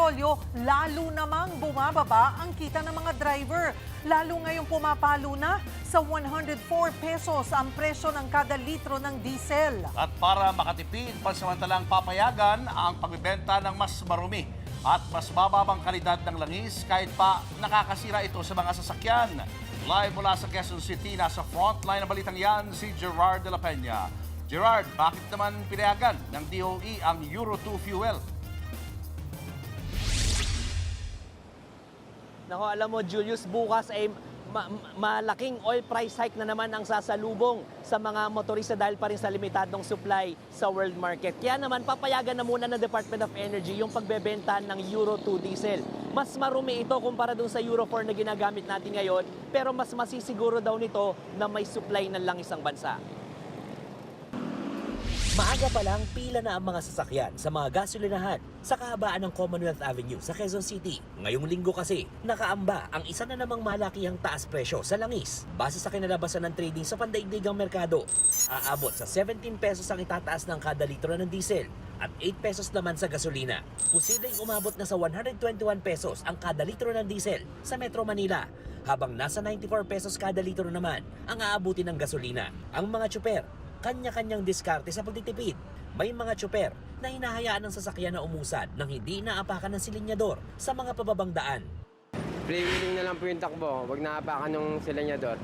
petrolyo, lalo namang bumababa ang kita ng mga driver. Lalo ngayong pumapalo na sa 104 pesos ang presyo ng kada litro ng diesel. At para makatipid, pansamantalang papayagan ang pagbibenta ng mas marumi at mas bababang kalidad ng langis kahit pa nakakasira ito sa mga sasakyan. Live mula sa Quezon City, nasa frontline ng balitang yan si Gerard de la Peña. Gerard, bakit naman pinayagan ng DOE ang Euro 2 fuel? Nako, alam mo Julius, bukas ay malaking oil price hike na naman ang sasalubong sa mga motorista dahil pa rin sa limitadong supply sa world market. Kaya naman papayagan na muna ng Department of Energy yung pagbebenta ng Euro 2 diesel. Mas marumi ito kumpara dun sa Euro 4 na ginagamit natin ngayon, pero mas masisiguro daw nito na may supply ng langis ang bansa. Maaga pa lang, pila na ang mga sasakyan sa mga gasolinahan sa kahabaan ng Commonwealth Avenue sa Quezon City. Ngayong linggo kasi, nakaamba ang isa na namang malakihang taas presyo sa langis. Base sa kinalabasan ng trading sa pandaigdigang merkado, aabot sa 17 pesos ang itataas ng kada litro ng diesel at 8 pesos naman sa gasolina. Posibleng umabot na sa 121 pesos ang kada litro ng diesel sa Metro Manila, habang nasa 94 pesos kada litro naman ang aabutin ng gasolina. Ang mga tsuper, kanya-kanyang diskarte sa pagtitipid. May mga tsuper na hinahayaan ng sasakyan na umusad nang hindi naapakan ng silinyador sa mga pababang daan. Freewheeling na lang po yung takbo, huwag naapakan ng silinyador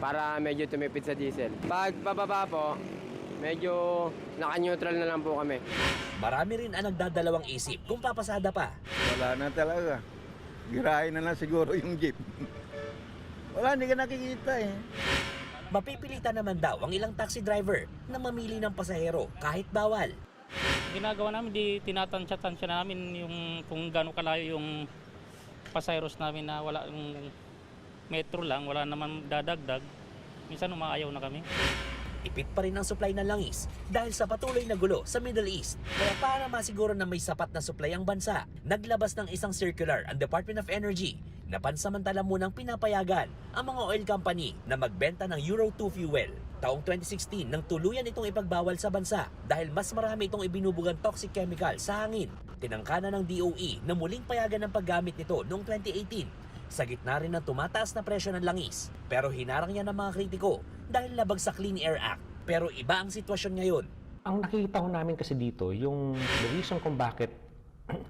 para medyo tumipid sa diesel. Pag pababa po, medyo naka-neutral na lang po kami. Marami rin ang nagdadalawang isip kung papasada pa. Wala na talaga. Girahin na lang siguro yung jeep. Wala, hindi ka nakikita eh. Mapipilitan naman daw ang ilang taxi driver na mamili ng pasahero kahit bawal. Ginagawa namin, di tinatansya-tansya namin yung kung gaano kalayo yung pasaheros namin na wala yung metro lang, wala naman dadagdag. Minsan umaayaw na kami. Ipit pa rin ang supply ng langis dahil sa patuloy na gulo sa Middle East. Kaya para masiguro na may sapat na supply ang bansa, naglabas ng isang circular ang Department of Energy na pansamantala munang pinapayagan ang mga oil company na magbenta ng Euro 2 fuel. Taong 2016 nang tuluyan itong ipagbawal sa bansa dahil mas marami itong ibinubugang toxic chemical sa hangin. Tinangkana ng DOE na muling payagan ng paggamit nito noong 2018 sa gitna rin ng tumataas na presyo ng langis. Pero hinarang yan ng mga kritiko dahil labag sa Clean Air Act. Pero iba ang sitwasyon ngayon. Ang nakikita ko namin kasi dito, yung the reason kung bakit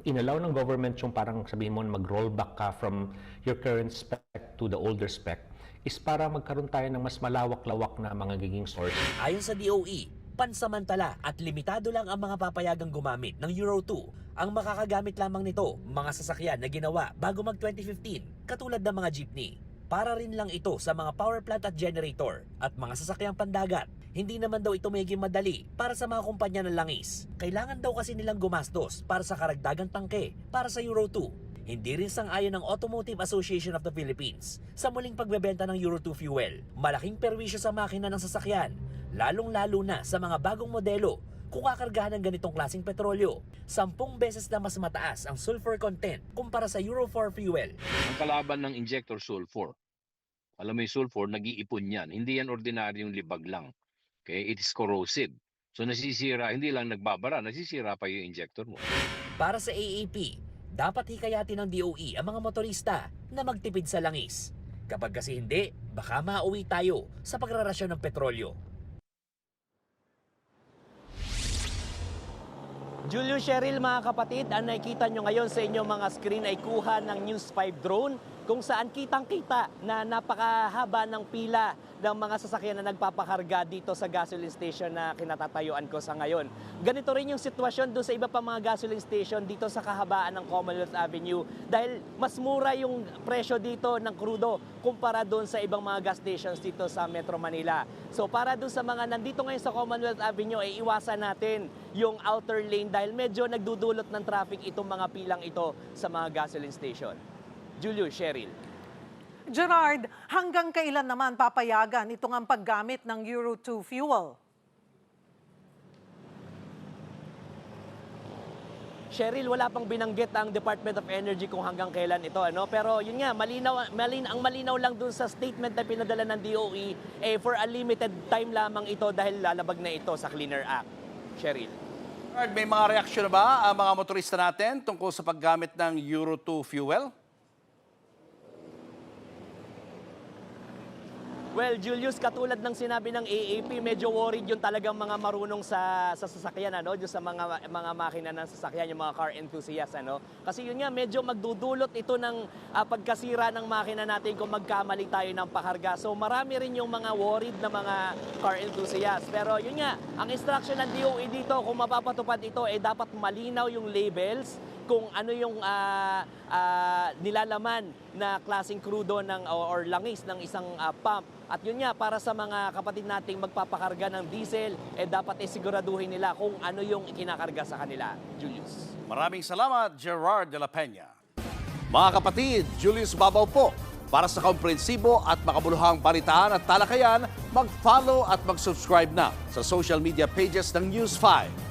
inalaw ng government yung parang sabihin mo mag-rollback ka from your current spec to the older spec is para magkaroon tayo ng mas malawak-lawak na mga giging source. Ayon sa DOE, pansamantala at limitado lang ang mga papayagang gumamit ng Euro 2. Ang makakagamit lamang nito, mga sasakyan na ginawa bago mag-2015, katulad ng mga jeepney. Para rin lang ito sa mga power plant at generator at mga sasakyang pandagat. Hindi naman daw ito magiging madali para sa mga kumpanya ng langis. Kailangan daw kasi nilang gumastos para sa karagdagang tangke para sa Euro 2. Hindi rin sang-ayon ng Automotive Association of the Philippines sa muling pagbebenta ng Euro 2 fuel. Malaking perwisyo sa makina ng sasakyan, lalong-lalo na sa mga bagong modelo kung kakargahan ng ganitong klaseng petrolyo. 10 beses na mas mataas ang sulfur content kumpara sa Euro 4 fuel. Ang kalaban ng injector sulfur. Alam mo yung sulfur, nag-iipon yan. Hindi yan ordinaryong libag lang. Okay? It is corrosive. So nasisira, hindi lang nagbabara, nasisira pa yung injector mo. Para sa AAP, dapat hikayatin ng DOE ang mga motorista na magtipid sa langis. Kapag kasi hindi, baka mauwi tayo sa pagrarasyon ng petrolyo. Julio, Cheryl, mga kapatid, ang nakikita nyo ngayon sa inyong mga screen ay kuha ng News 5 drone kung saan kitang-kita na napakahaba ng pila ng mga sasakyan na nagpapakarga dito sa gasoline station na kinatatayuan ko sa ngayon. Ganito rin yung sitwasyon doon sa iba pa mga gasoline station dito sa kahabaan ng Commonwealth Avenue dahil mas mura yung presyo dito ng krudo kumpara doon sa ibang mga gas stations dito sa Metro Manila. So para doon sa mga nandito ngayon sa Commonwealth Avenue ay iwasan natin yung outer lane dahil medyo nagdudulot ng traffic itong mga pilang ito sa mga gasoline station. Julio, Cheryl. Gerard, hanggang kailan naman papayagan itong ang paggamit ng Euro 2 fuel? Cheryl, wala pang binanggit ang Department of Energy kung hanggang kailan ito. Pero yun nga, ang malinaw lang dun sa statement na pinadala ng DOE, for a limited time lamang ito dahil lalabag na ito sa Clean Air Act. Cheryl. May mga reaksyon na ba ang mga motorista natin tungkol sa paggamit ng Euro 2 fuel? Well, Julius, katulad ng sinabi ng AAP, medyo worried yung talagang mga marunong sa sasakyan, ano, yung sa mga makina ng sasakyan, yung mga car enthusiasts, ano. Kasi yun nga, medyo magdudulot ito ng pagkasira ng makina natin kung magkamali tayo ng pakarga. So marami rin yung mga worried na mga car enthusiasts. Pero yun nga, ang instruction ng DOE dito, kung mapapatupad ito, dapat malinaw yung labels kung ano yung nilalaman na klaseng krudo ng or langis ng isang pump. At yun nga, para sa mga kapatid nating magpapakarga ng diesel, dapat siguraduhin nila kung ano yung ikinakarga sa kanila. Julius. Maraming salamat, Gerard de la Peña. Mga kapatid, Julius Babaw po. Para sa komprehensibo at makabuluhang balitaan at talakayan, mag-follow at mag-subscribe na sa social media pages ng News 5.